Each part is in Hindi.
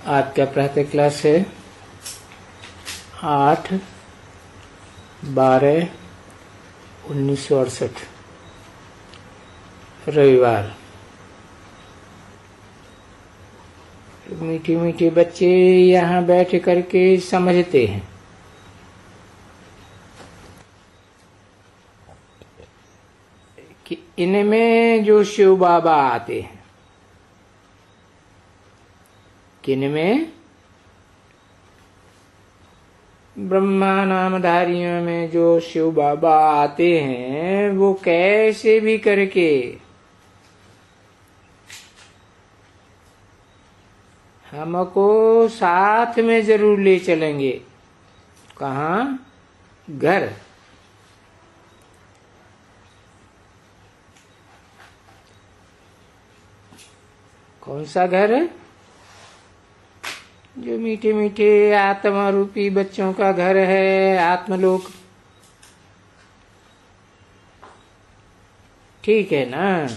आज का प्रातः क्लास है 8/12/1968 रविवार। मीठे मीठे बच्चे यहाँ बैठ करके समझते हैं कि इनमें जो शिव बाबा आते हैं, किनमें ब्रह्मा नामधारियों में जो शिव बाबा आते हैं वो कैसे भी करके हमको साथ में जरूर ले चलेंगे। कहाँ? घर। कौन सा घर है? जो मीठे मीठे आत्मा रूपी बच्चों का घर है, आत्मलोक। ठीक है ना?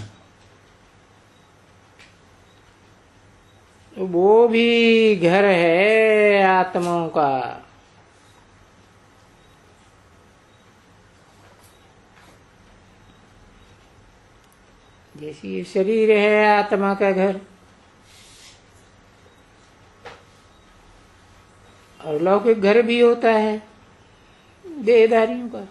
वो भी घर है आत्माओं का। जैसे ये शरीर है आत्मा का घर, और लौकिक घर भी होता है देहधारियों का।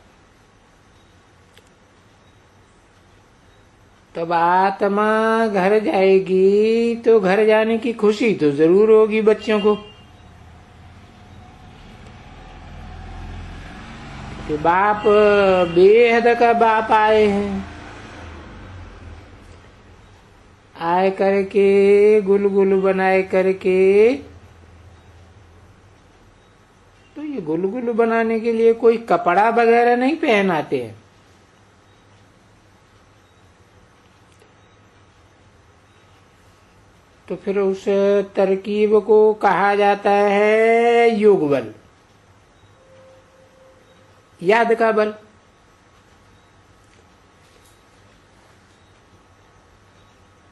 तब आत्मा घर जाएगी तो घर जाने की खुशी तो जरूर होगी बच्चों को कि बाप बेहद का बाप आए हैं, आए करके गुलगुल बनाए करके। तो ये गुलगुल बनाने के लिए कोई कपड़ा वगैरह नहीं पहनाते हैं। तो फिर उस तरकीब को कहा जाता है योग बल, याद का बल।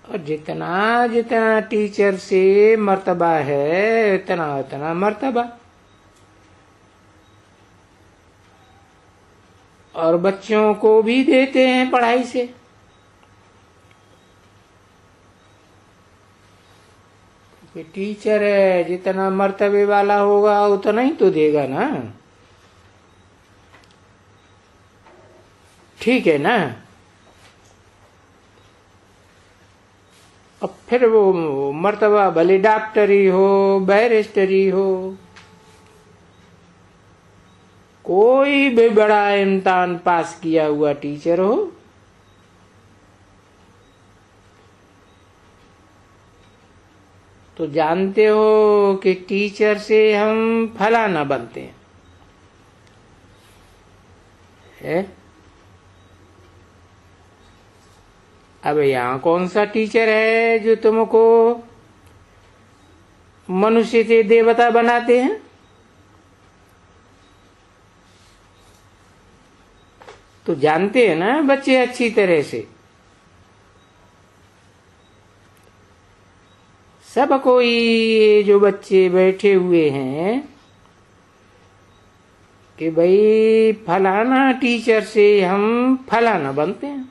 और जितना जितना टीचर से मर्तबा है उतना उतना मर्तबा। और बच्चों को भी देते हैं पढ़ाई से। टीचर है जितना मर्तबे वाला होगा उतना ही तो देगा ना। ठीक है ना? अब फिर वो मर्तबा भले डॉक्टरी हो, बैरिस्टरी हो, कोई भी बड़ा इम्तिहान पास किया हुआ टीचर हो, तो जानते हो कि टीचर से हम फलाना बनते हैं, है? अब यहाँ कौन सा टीचर है जो तुमको मनुष्य से देवता बनाते हैं? तो जानते हैं ना बच्चे अच्छी तरह से। सब कोई जो बच्चे बैठे हुए हैं कि भाई फलाना टीचर से हम फलाना बनते हैं।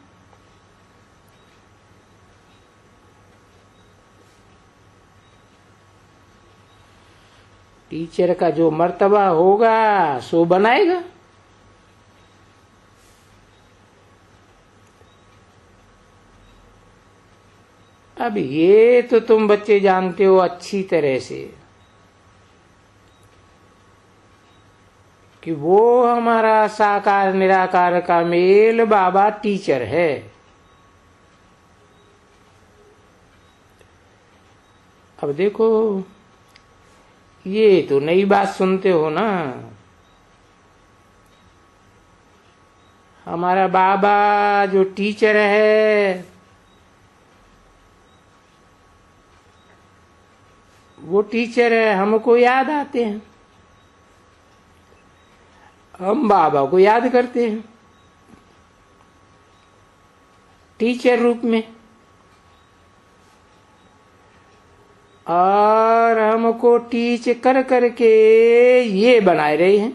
टीचर का जो मर्तबा होगा सो बनाएगा। अब ये तो तुम बच्चे जानते हो अच्छी तरह से कि वो हमारा साकार निराकार का मेल बाबा टीचर है। अब देखो ये तो नई बात सुनते हो ना। हमारा बाबा जो टीचर है वो टीचर है, हमको याद आते हैं, हम बाबा को याद करते हैं टीचर रूप में। और हमको टीच कर करके ये बनाए रहे हैं।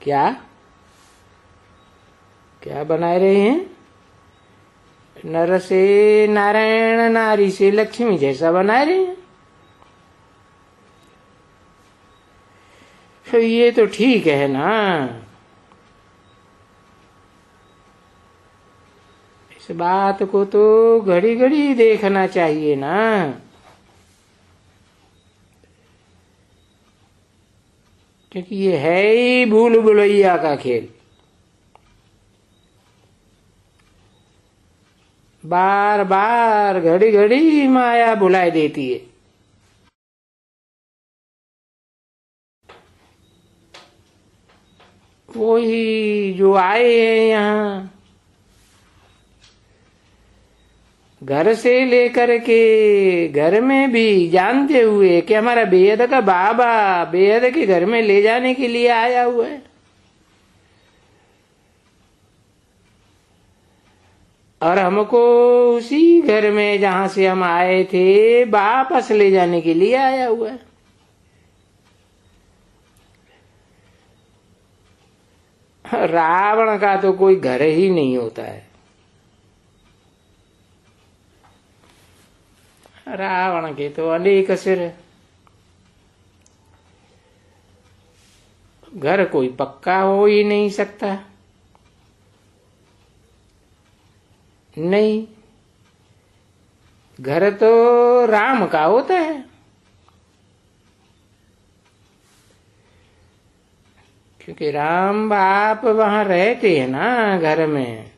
क्या क्या बनाए रहे हैं? नर से नारायण, नारी से लक्ष्मी जैसा बनाए रहे हैं। तो ये तो ठीक है ना। इस बात को तो घड़ी घड़ी देखना चाहिए ना। क्योंकि ये है ही भूल भुलैया का खेल। बार बार घड़ी घड़ी माया बुलाए देती है। वही जो आए हैं यहाँ, घर से लेकर के घर में भी जानते हुए कि हमारा बेहद का बाबा बेहद के घर में ले जाने के लिए आया हुआ है, और हमको उसी घर में जहां से हम आए थे वापस ले जाने के लिए आया हुआ है। रावण का तो कोई घर ही नहीं होता है। रावण के तो अनेक सिर। घर कोई पक्का हो ही नहीं सकता। नहीं, घर तो राम का होता है। क्योंकि राम बाप वहां रहते हैं ना घर में।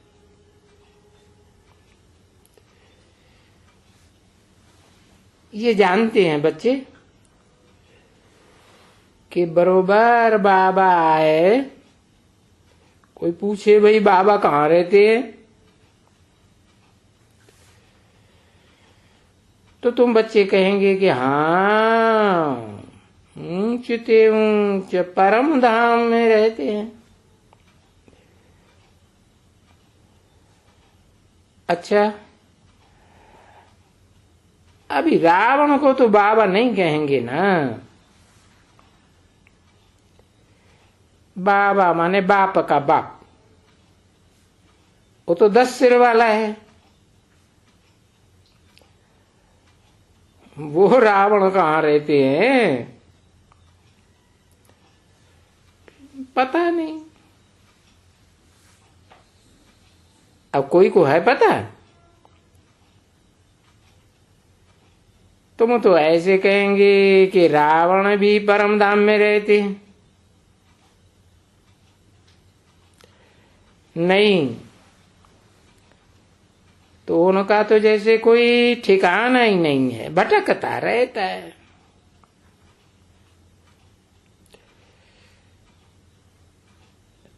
ये जानते हैं बच्चे कि बरोबर बाबा आए, कोई पूछे भाई बाबा कहाँ रहते हैं, तो तुम बच्चे कहेंगे कि हाँ, ऊंच ते ऊंच परम धाम में रहते हैं। अच्छा, अभी रावण को तो बाबा नहीं कहेंगे ना। बाबा माने बाप का बाप, वो तो 10 सिर वाला है। वो रावण कहाँ रहते हैं पता नहीं। अब कोई को है पता? तुम तो ऐसे कहेंगे कि रावण भी परम धाम में रहते हैं। नहीं, तो उनका तो जैसे कोई ठिकाना ही नहीं है, भटकता रहता है।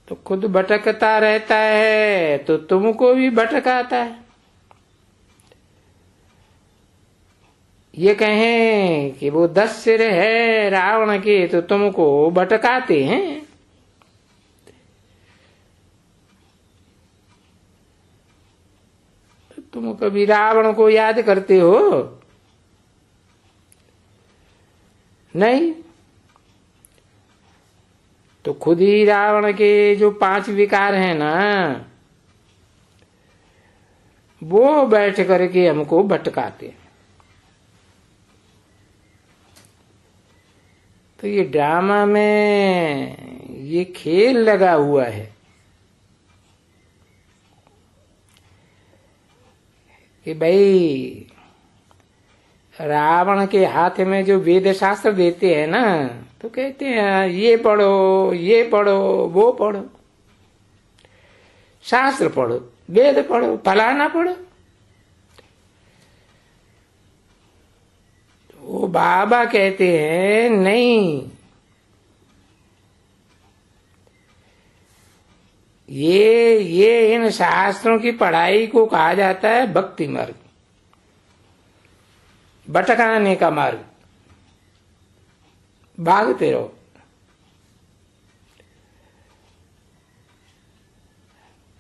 तो खुद भटकता रहता है तो तुमको भी भटकाता है। ये कहें कि वो 10 सिर है रावण के तो तुमको भटकाते हैं। तुम कभी रावण को याद करते हो? नहीं, तो खुद ही रावण के जो 5 विकार हैं ना, वो बैठ करके हमको भटकाते हैं। तो ये ड्रामा में ये खेल लगा हुआ है कि भाई रावण के हाथ में जो वेद शास्त्र देते हैं ना, तो कहते हैं ये पढ़ो, ये पढ़ो, वो पढ़ो, शास्त्र पढ़ो, वेद पढ़ो, फलाना पढ़ो। वो बाबा कहते हैं नहीं, ये इन शास्त्रों की पढ़ाई को कहा जाता है भक्ति मार्ग, भटकाने का मार्ग। भागते रहो।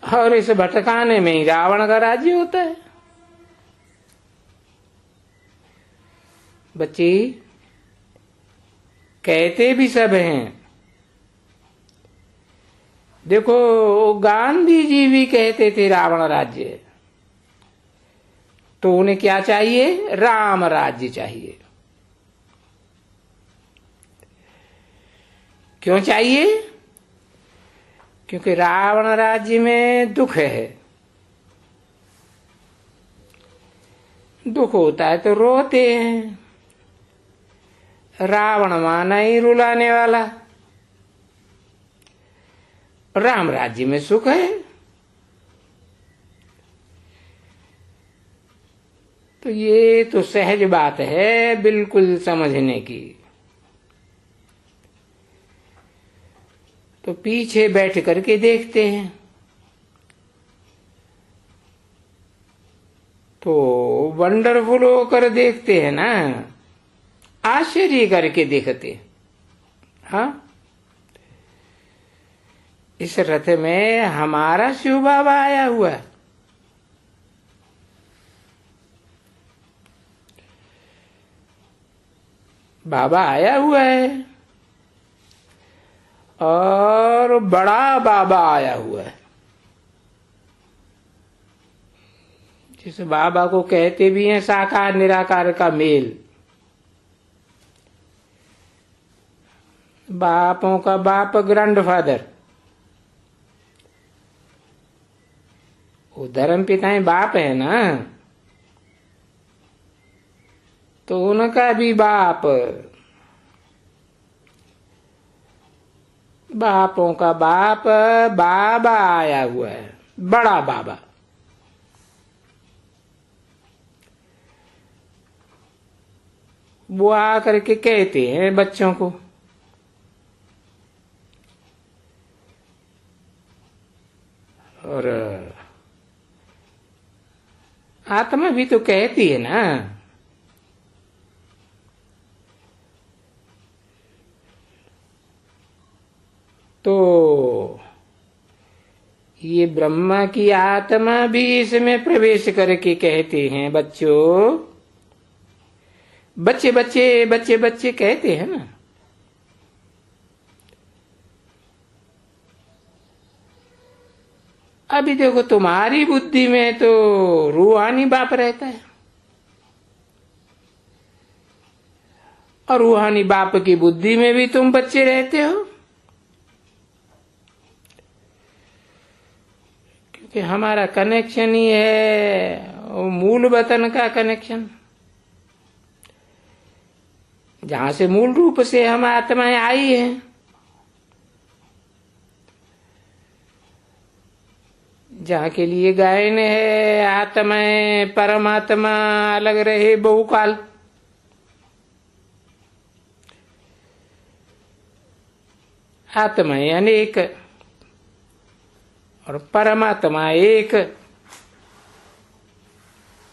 और इस भटकाने में ही रावण का राज्य होता है। बच्चे कहते भी सब हैं। देखो गांधी जी भी कहते थे रावण राज्य, तो उन्हें क्या चाहिए? राम राज्य चाहिए। क्यों चाहिए? क्योंकि रावण राज्य में दुख है, दुख होता है तो रोते हैं। रावण माना ही रुलाने वाला, राम राज्य में सुख है। तो ये तो सहज बात है बिल्कुल समझने की। तो पीछे बैठ करके देखते हैं तो वंडरफुल होकर देखते हैं ना, आश्चर्य करके देखते। हाँ, इस रथ में हमारा शिव बाबा आया हुआ है। बाबा आया हुआ है और बड़ा बाबा आया हुआ है। जिस बाबा को कहते भी हैं साकार निराकार का मेल। बापों का बाप ग्रैंडफादर, वो धर्म पिताएं बाप है ना, तो उनका भी बाप, बापों का बाप बाबा आया हुआ है, बड़ा बाबा। वो आकर के कहते हैं बच्चों को, और आत्मा भी तो कहती है ना। तो ये ब्रह्मा की आत्मा भी इसमें प्रवेश करके कहते हैं बच्चों, बच्चे बच्चे बच्चे बच्चे कहते हैं ना। अभी देखो तुम्हारी बुद्धि में तो रूहानी बाप रहता है, और रूहानी बाप की बुद्धि में भी तुम बच्चे रहते हो। क्योंकि हमारा कनेक्शन ही है मूल वतन का कनेक्शन, जहां से मूल रूप से हम आत्माएं आई हैं। जहाँ के लिए गायन है आत्माएं परमात्मा अलग रहे बहुकाल। आत्माएं अनेक और परमात्मा एक।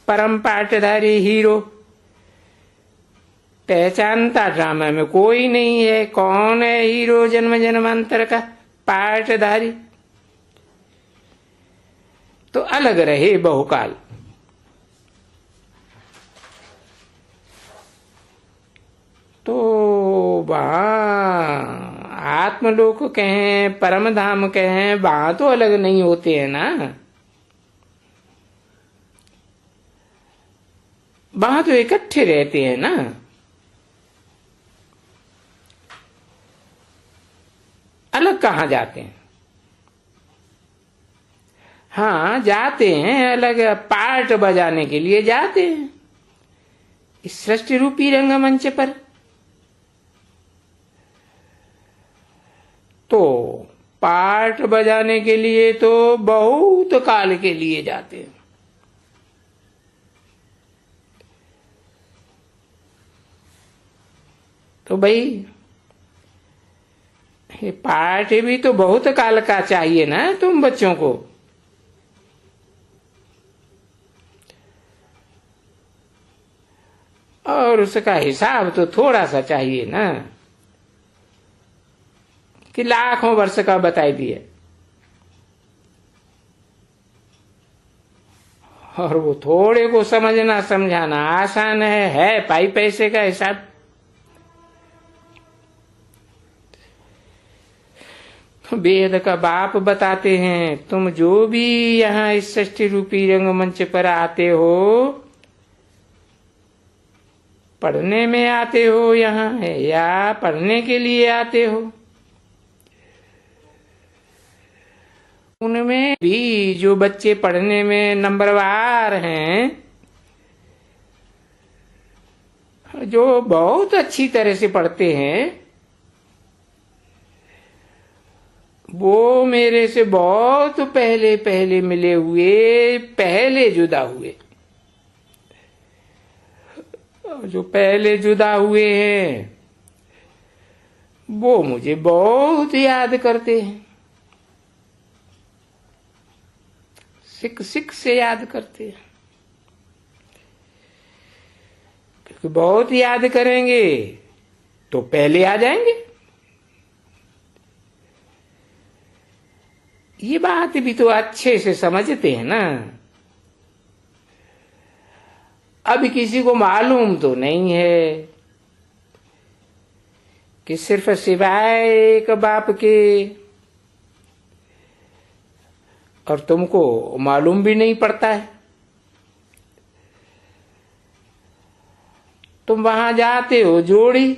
परम पाटधारी हीरो पहचानता ड्रामा में कोई नहीं है। कौन है हीरो जन्म जन्मांतर का पाटधारी? तो अलग रहे बहुकाल। तो वहां आत्मलोक कहें परम धाम कहें, वहां तो अलग नहीं होते हैं ना। वहां तो इकट्ठे रहते हैं ना। अलग कहाँ जाते हैं? हाँ जाते हैं, अलग पार्ट बजाने के लिए जाते हैं इस सृष्टि रूपी रंगमंच पर। तो पार्ट बजाने के लिए तो बहुत काल के लिए जाते हैं। तो भाई ये पार्ट भी तो बहुत काल का चाहिए ना तुम बच्चों को। और उसका हिसाब तो थोड़ा सा चाहिए ना, कि लाखों वर्ष का बताई दिए। और वो थोड़े को समझना समझाना आसान है पाई पैसे का हिसाब। वेद का बाप बताते हैं, तुम जो भी यहाँ इस षष्ठी रूपी रंगमंच पर आते हो, पढ़ने में आते हो यहाँ है या पढ़ने के लिए आते हो, उनमें भी जो बच्चे पढ़ने में नंबरवार हैं, जो बहुत अच्छी तरह से पढ़ते हैं, वो मेरे से बहुत पहले पहले मिले हुए, पहले जुदा हुए। जो पहले जुदा हुए हैं वो मुझे बहुत याद करते हैं, सिक सिक से याद करते हैं, क्योंकि बहुत याद करेंगे तो पहले आ जाएंगे। ये बात भी तो अच्छे से समझते हैं ना। अब किसी को मालूम तो नहीं है कि सिर्फ सिवाय एक बाप के, और तुमको मालूम भी नहीं पड़ता है। तुम वहां जाते हो जोड़ी,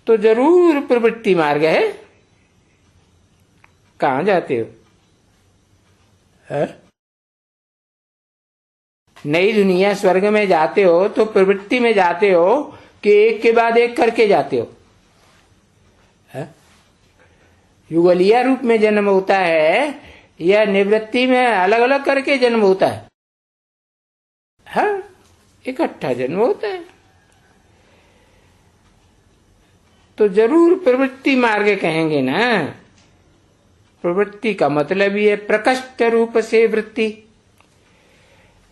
तो जरूर प्रवृत्ति मार्ग है। कहां जाते हो? नई दुनिया स्वर्ग में जाते हो तो प्रवृत्ति में जाते हो कि एक के बाद एक करके जाते हो? युगलिया रूप में जन्म होता है या निवृत्ति में अलग अलग करके जन्म होता है? हाँ, इकट्ठा जन्म होता है। तो जरूर प्रवृत्ति मार्ग कहेंगे ना। प्रवृत्ति का मतलब ही है प्रकष्ट रूप से वृत्ति।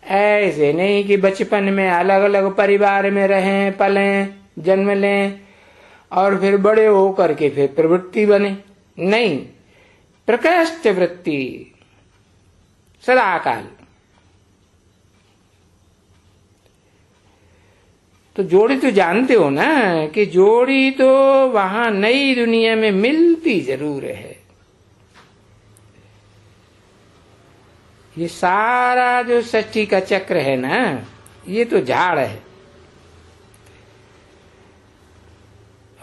ऐसे नहीं कि बचपन में अलग अलग परिवार में रहें, पलें, जन्म लें और फिर बड़े होकर के फिर प्रवृत्ति बने। नहीं, प्रकृष्ट वृत्ति सदाकाल। तो जोड़ी तो जानते हो ना कि जोड़ी तो वहां नई दुनिया में मिलती जरूर है। ये सारा जो षष्ठी का चक्र है ना, ये तो झाड़ है।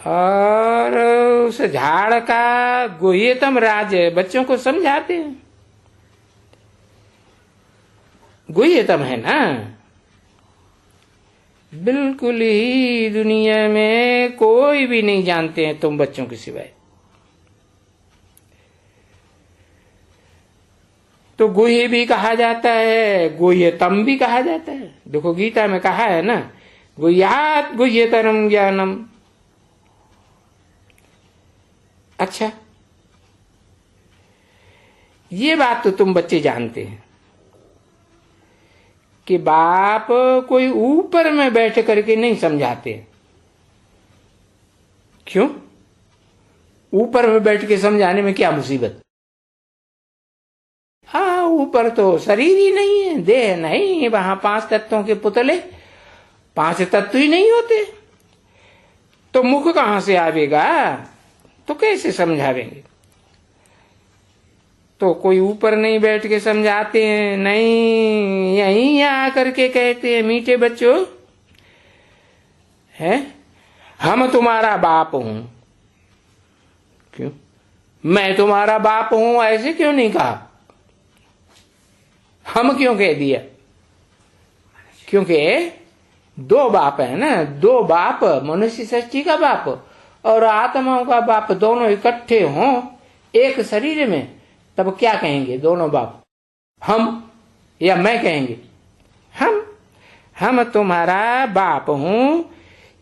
और उस झाड़ का गुह्यतम राज बच्चों को समझाते हैं। गुह्यतम है ना, बिल्कुल ही दुनिया में कोई भी नहीं जानते हैं तुम बच्चों के सिवाय। तो गुह्य भी कहा जाता है, गुह्यतम भी कहा जाता है। देखो गीता में कहा है ना, गुह्यात् गुह्यतरम ज्ञानम। अच्छा, ये बात तो तुम बच्चे जानते हैं कि बाप कोई ऊपर में बैठ करके नहीं समझाते। क्यों? ऊपर में बैठ के समझाने में क्या मुसीबत? हाँ, ऊपर तो शरीर ही नहीं है, देह नहीं, वहां 5 तत्वों के पुतले, 5 तत्व ही नहीं होते। तो मुख कहां से आवेगा? तो कैसे समझावेंगे? तो कोई ऊपर नहीं बैठ के समझाते हैं, नहीं, यहीं आकर के कहते हैं, मीठे बच्चों है, हम तुम्हारा बाप हूं। क्यों? मैं तुम्हारा बाप हूं ऐसे क्यों नहीं कहा? हम क्यों कह दिया? क्योंकि 2 बाप है ना, 2 बाप, मनुष्य सृष्टि का बाप और आत्माओं का बाप, दोनों इकट्ठे हों एक शरीर में, तब क्या कहेंगे दोनों बाप? हम या मैं कहेंगे? हम तुम्हारा बाप हूं,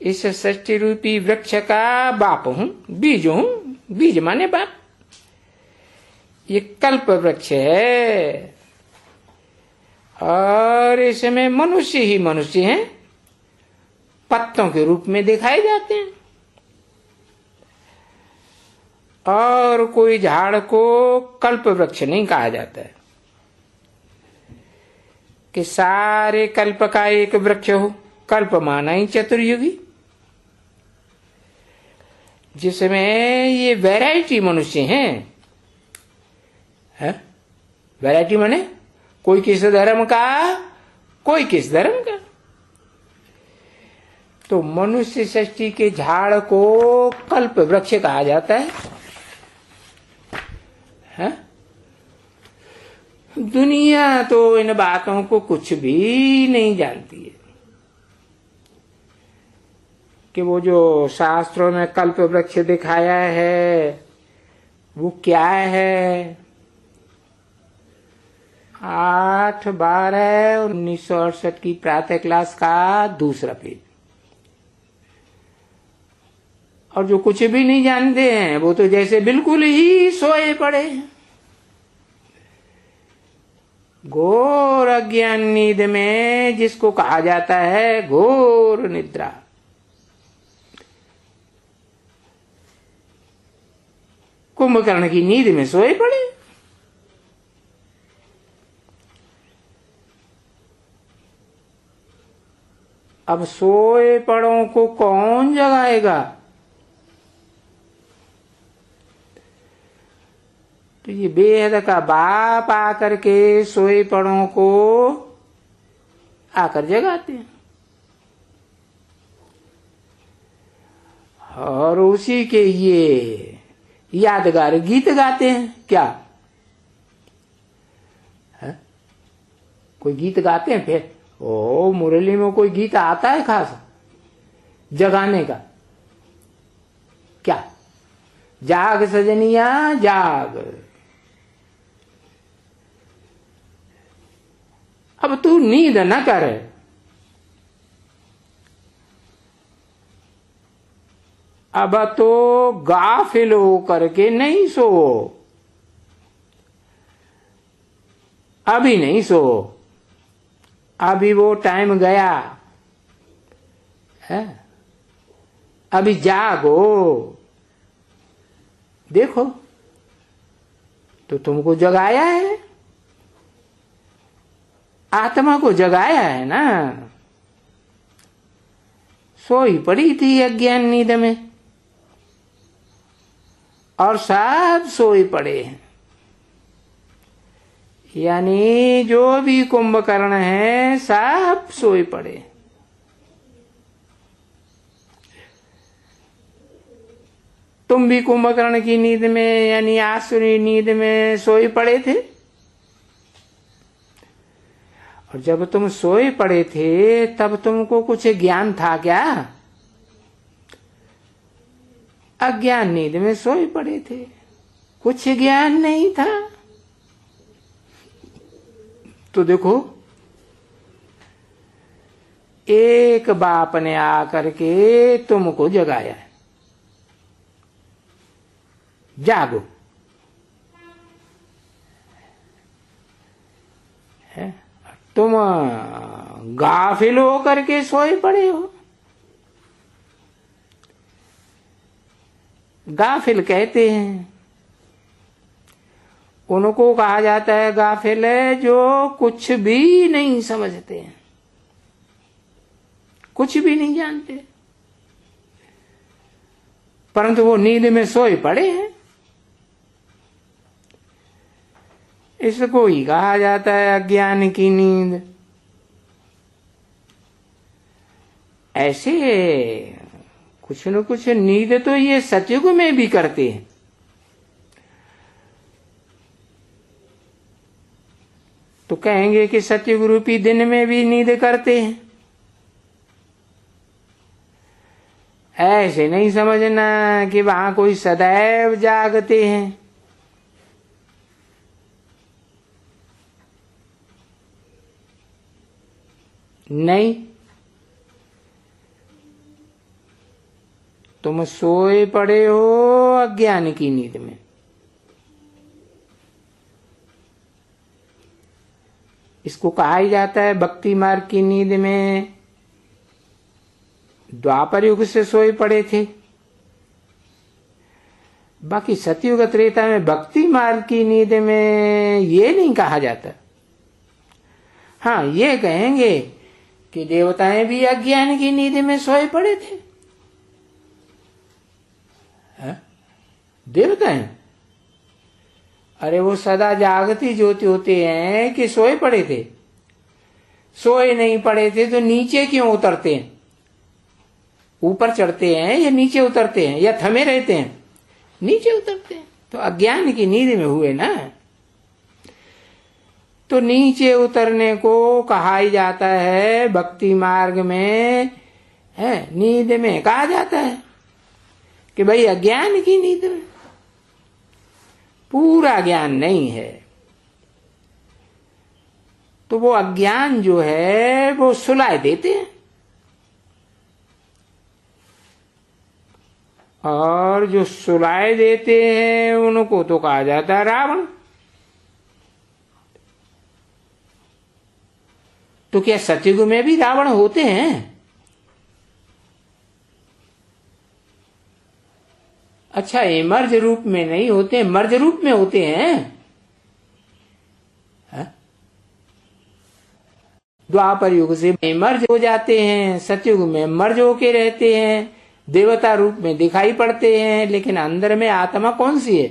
इस सृष्टि रूपी वृक्ष का बाप हूं, बीज हूं, बीज माने बाप। ये कल्प वृक्ष है और इसमें मनुष्य ही मनुष्य हैं, पत्तों के रूप में दिखाए जाते हैं। और कोई झाड़ को कल्प वृक्ष नहीं कहा जाता है कि सारे कल्प का एक वृक्ष हो। कल्प माना ही चतुर्युगी, जिसमें ये वैरायटी मनुष्य हैं। वैरायटी माने कोई किस धर्म का, कोई किस धर्म का। तो मनुष्य सृष्टि के झाड़ को कल्प वृक्ष कहा जाता है? दुनिया तो इन बातों को कुछ भी नहीं जानती है कि वो जो शास्त्रों में कल्प वृक्ष दिखाया है वो क्या है। 8/12/1968 की प्रातः क्लास का दूसरा पेज। और जो कुछ भी नहीं जानते हैं वो तो जैसे बिल्कुल ही सोए पड़े हैं। घोर अज्ञान नींद में, जिसको कहा जाता है घोर निद्रा। कुंभकर्ण की नींद में सोए पड़े। अब सोए पड़ों को कौन जगाएगा? तो ये बेहद का बाप आकर के सोए पड़ों को आकर जगाते हैं और उसी के ये यादगार गीत गाते हैं। क्या है? कोई गीत गाते हैं फिर? ओ, मुरली में कोई गीत आता है खास जगाने का? क्या? जाग सजनिया जाग। अब तू नींद न कर, अब तो गाफिल होकर के नहीं सो। अभी नहीं सो, अभी वो टाइम गया है। अभी जागो। देखो तो तुमको जगाया है, आत्मा को जगाया है ना। सोई पड़ी थी अज्ञान नींद में और सब सोई पड़े हैं। यानी जो भी कुंभकर्ण है सब सोए पड़े। तुम भी कुंभकर्ण की नींद में यानी आसुरी नींद में सोए पड़े थे। और जब तुम सोए पड़े थे तब तुमको कुछ ज्ञान था क्या? अज्ञान नींद में सोए पड़े थे, कुछ ज्ञान नहीं था। तो देखो एक बाप ने आकर के तुमको जगाया है। जागो है, तुम गाफिल होकर के सोए पड़े हो। गाफिल कहते हैं उनको कहा जाता है गाफिल है जो कुछ भी नहीं समझते हैं, कुछ भी नहीं जानते, परंतु वो नींद में सोए पड़े हैं। इसको ही कहा जाता है अज्ञान की नींद। ऐसे कुछ न कुछ नींद तो ये सतयुग में भी करते हैं। तो कहेंगे कि सतयुग रूपी दिन में भी नींद करते हैं। ऐसे नहीं समझना कि वहां कोई सदैव जागते हैं। नहीं, तुम सोए पड़े हो अज्ञान की नींद में। इसको कहा ही जाता है भक्ति मार्ग की नींद में द्वापर युग से सोए पड़े थे। बाकी सतयुग त्रेता में भक्ति मार्ग की नींद में ये नहीं कहा जाता। हाँ, ये कहेंगे कि देवताएं भी अज्ञान की नींद में सोए पड़े थे। देवताएं, अरे वो सदा जागती ज्योति होते हैं कि सोए पड़े थे? सोए नहीं पड़े थे तो नीचे क्यों उतरते हैं? ऊपर चढ़ते हैं या नीचे उतरते हैं, या थमे रहते हैं? नीचे उतरते हैं। तो अज्ञान की नींद में हुए ना। तो नीचे उतरने को कहा ही जाता है, भक्ति मार्ग में है, नींद में कहा जाता है कि भाई अज्ञान की नींद में। पूरा ज्ञान नहीं है। तो वो अज्ञान जो है वो सुलाए देते हैं, और जो सुलाए देते हैं उनको तो कहा जाता है रावण। तो क्या सतयुग में भी रावण होते हैं? अच्छा, ये मर्ज रूप में नहीं होते, मर्ज रूप में होते हैं। द्वापर युग से मर्ज हो जाते हैं, सतयुग में मर्ज होके रहते हैं, देवता रूप में दिखाई पड़ते हैं, लेकिन अंदर में आत्मा कौन सी है?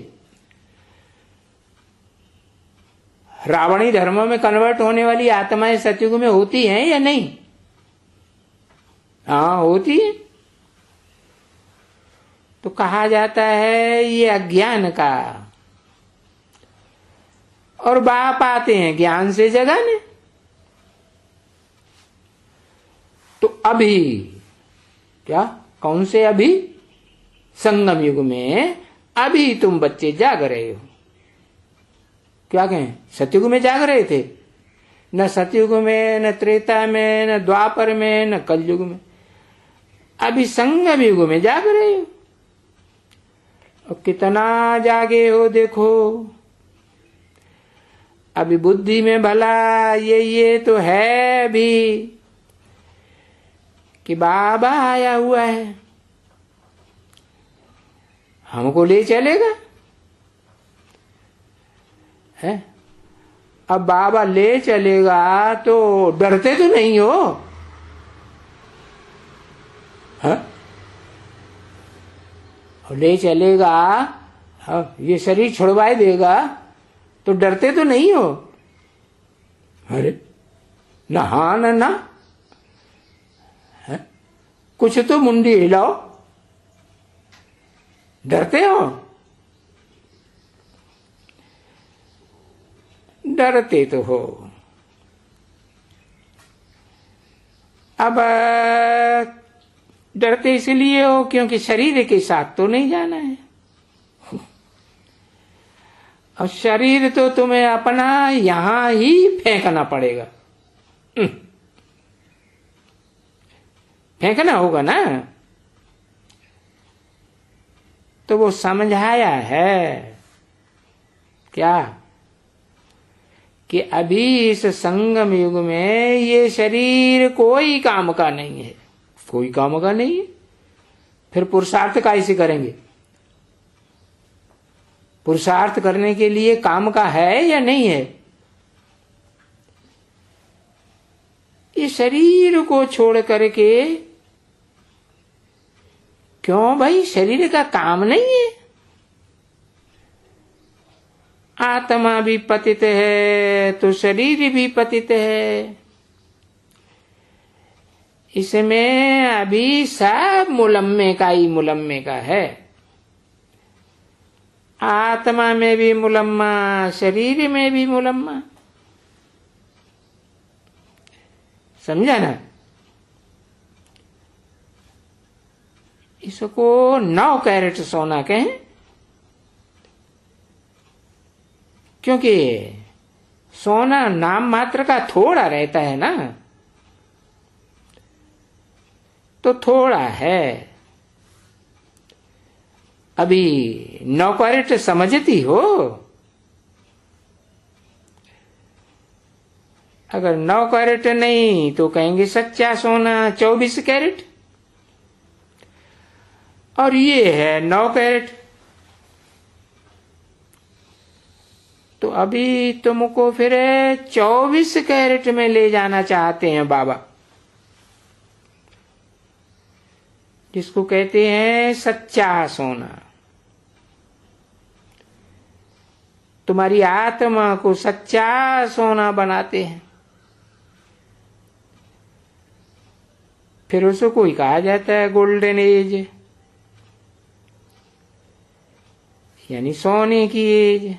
रावणी धर्म में कन्वर्ट होने वाली आत्माएं सतयुग में होती हैं या नहीं? हाँ, होती है। तो कहा जाता है ये अज्ञान का, और बाप आते हैं ज्ञान से जगाने। तो अभी क्या, कौन से अभी? संगम युग में अभी तुम बच्चे जाग रहे हो। क्या कहें, सतयुग में जाग रहे थे? न सतयुग में, न त्रेता में, न द्वापर में, न कलयुग में। अभी संगम युग में जाग रहे हो। और कितना जागे हो देखो। अभी बुद्धि में भला ये तो है भी कि बाबा आया हुआ है, हमको ले चलेगा है। अब बाबा ले चलेगा तो डरते तो नहीं हो? है? ले चलेगा, ये शरीर छुड़वाए देगा तो डरते तो नहीं हो? अरे ना, हाँ ना, है? कुछ तो मुंडी हिलाओ, डरते हो? डरते तो हो। अब डरते इसलिए हो क्योंकि शरीर के साथ तो नहीं जाना है, और शरीर तो तुम्हें अपना यहां ही फेंकना पड़ेगा। फेंकना होगा ना। तो वो समझाया है क्या कि अभी इस संगम युग में ये शरीर कोई काम का नहीं है, कोई काम का नहीं है। फिर पुरुषार्थ कैसे करेंगे? पुरुषार्थ करने के लिए काम का है या नहीं है? ये शरीर को छोड़ करके, क्यों भाई, शरीर का काम नहीं है? आत्मा भी पतित है तो शरीर भी पतित है। इसमें अभी सब मुलम्मे का ही मुलम्मे का है। आत्मा में भी मुलम्मा, शरीर में भी मुलम्मा। समझा ना? इसको 9 कैरेट सोना कहें, क्योंकि सोना नाम मात्र का थोड़ा रहता है ना, तो थोड़ा है। अभी 9 कैरेट समझती हो? अगर 9 कैरेट नहीं तो कहेंगे सच्चा सोना 24 कैरेट, और ये है 9 कैरेट। अभी तुमको फिर 24 कैरेट में ले जाना चाहते हैं बाबा, जिसको कहते हैं सच्चा सोना। तुम्हारी आत्मा को सच्चा सोना बनाते हैं। फिर उसको ही कहा जाता है गोल्डन एज, यानी सोने की एज,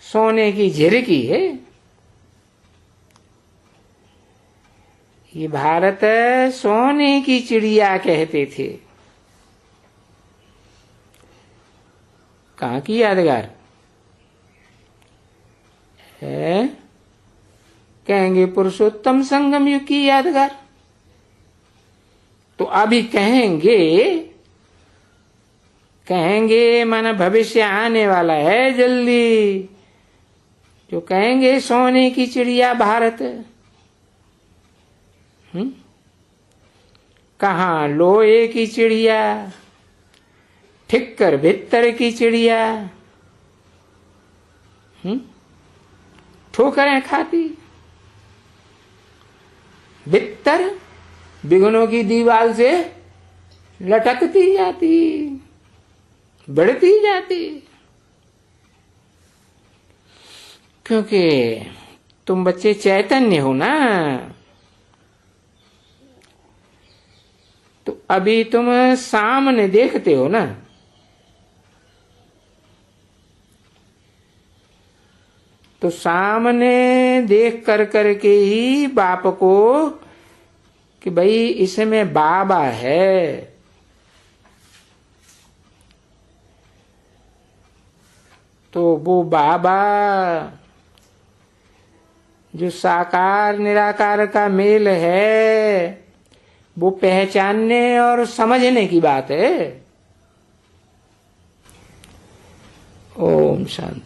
सोने की झिरकी है ये। भारत सोने की चिड़िया कहते थे। कहाँ की यादगार है? कहेंगे पुरुषोत्तम संगम युग की यादगार। तो अभी कहेंगे माना भविष्य आने वाला है जल्दी, जो कहेंगे सोने की चिड़िया भारत। कहाँ लोहे की चिड़िया, ठिक्कर भित्तर की चिड़िया, ठोकरें खाती। भित्तर बिगनों की दीवार से लटकती जाती, बढ़ती जाती, क्योंकि तुम बच्चे चैतन्य हो ना। तो अभी तुम सामने देखते हो ना, तो सामने देख कर करके ही बाप को कि भाई इसमें बाबा है, तो वो बाबा जो साकार निराकार का मेल है, वो पहचानने और समझने की बात है। ओम शांति।